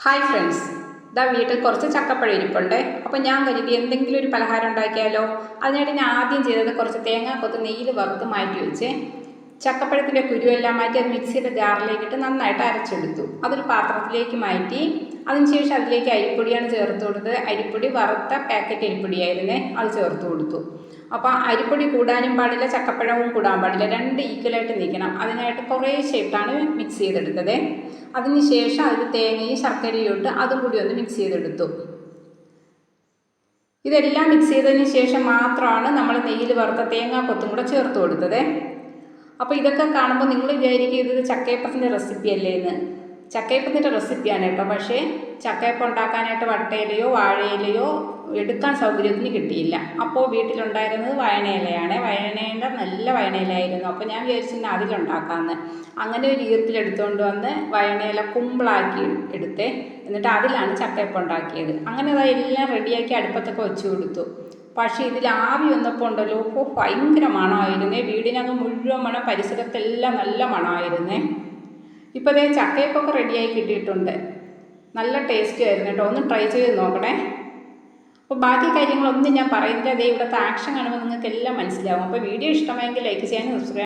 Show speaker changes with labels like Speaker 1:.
Speaker 1: Hi friends, ഇതാ വീട്ടിൽ കുറച്ച് ചക്കപ്പഴം ഇരിപ്പുണ്ട്. അപ്പോൾ ഞാൻ കരുതി എന്തെങ്കിലും ഒരു പലഹാരം ഉണ്ടാക്കിയാലോ. അതിനായിട്ട് ഞാൻ ആദ്യം ചെയ്തത് കുറച്ച് തേങ്ങാക്കൊത്ത് നെയ്യിൽ വറുത്ത് മാറ്റി വെച്ച് ചക്കപ്പഴത്തിൻ്റെ കുരുവെല്ലാം മാറ്റി അത് മിക്സിയുടെ ജാറിലേക്കിട്ട് നന്നായിട്ട് അരച്ചെടുത്തു. അതൊരു പാത്രത്തിലേക്ക് മാറ്റി അതിനുശേഷം അതിലേക്ക് അരിപ്പൊടിയാണ് ചേർത്ത് കൊടുത്തത്. അരിപ്പൊടി വറുത്ത പാക്കറ്റ് അരിപ്പൊടിയായിരുന്നേ, അത് ചേർത്ത് കൊടുത്തു. അപ്പോൾ അരിപ്പൊടി കൂടാനും പാടില്ല, ചക്കപ്പഴവും കൂടാൻ പാടില്ല, രണ്ട് ഈക്വലായിട്ട് നിൽക്കണം. അതിനായിട്ട് കുറേശ്ശായിട്ടാണ് മിക്സ് ചെയ്തെടുത്തത്. അതിനുശേഷം അതിൽ തേങ്ങയും ശർക്കരയും ഇട്ട് അതും കൂടി ഒന്ന് മിക്സ് ചെയ്തെടുത്തു. ഇതെല്ലാം മിക്സ് ചെയ്തതിന് ശേഷം മാത്രമാണ് നമ്മൾ നെയ്യിൽ വറുത്ത തേങ്ങാക്കൊത്തും കൂടെ ചേർത്ത് കൊടുത്തത്. അപ്പോൾ ഇതൊക്കെ കാണുമ്പോൾ നിങ്ങൾ വിചാരിക്കും ഇത് ചക്കയപ്പത്തിൻ്റെ റെസിപ്പി അല്ലേ എന്ന്. ചക്കയപ്പത്തിൻ്റെ റെസിപ്പിയാണ് കേട്ടോ. പക്ഷേ ചക്കയപ്പം ഉണ്ടാക്കാനായിട്ട് വട്ടയിലയോ വാഴയിലയോ എടുക്കാൻ സൗകര്യത്തിന് കിട്ടിയില്ല. അപ്പോൾ വീട്ടിലുണ്ടായിരുന്നത് വയണയിലയാണ്. വയണയില നല്ല വയണയിലായിരുന്നു. അപ്പോൾ ഞാൻ വിചാരിച്ചിരുന്നു അതിലുണ്ടാക്കാമെന്ന്. അങ്ങനെ ഒരു ഈർക്കിലെടുത്തുകൊണ്ട് വന്ന് വയണയില കുമ്പിളാക്കി എടുത്തേ, എന്നിട്ട് അതിലാണ് ചക്കയപ്പം ഉണ്ടാക്കിയത്. അങ്ങനെ അതെല്ലാം റെഡിയാക്കി അടുപ്പത്തൊക്കെ വെച്ച് കൊടുത്തു. പക്ഷേ ഇതിൽ ആവി വന്നപ്പോൾ ഉണ്ടല്ലോ, ഭയങ്കര മണമായിരുന്നേ. വീടിനകത്ത് മുഴുവൻ മണം, പരിസരത്തെല്ലാം നല്ല മണമായിരുന്നേ. ഇപ്പോൾ അതേ ചക്കയപ്പൊക്കെ റെഡിയായി കിട്ടിയിട്ടുണ്ട്. നല്ല ടേസ്റ്റ് ആയിരുന്നു കേട്ടോ. ഒന്ന് ട്രൈ ചെയ്ത് നോക്കണേ. അപ്പോൾ ബാക്കി കാര്യങ്ങളൊന്നും ഞാൻ പറയുന്നില്ല. അതേ ഇവിടുത്തെ ആക്ഷൻ കാണുമ്പോൾ നിങ്ങൾക്ക് എല്ലാം മനസ്സിലാവും. അപ്പോൾ വീഡിയോ ഇഷ്ടമായെങ്കിൽ ലൈക്ക് ചെയ്യാനും സബ്സ്ക്രൈബ്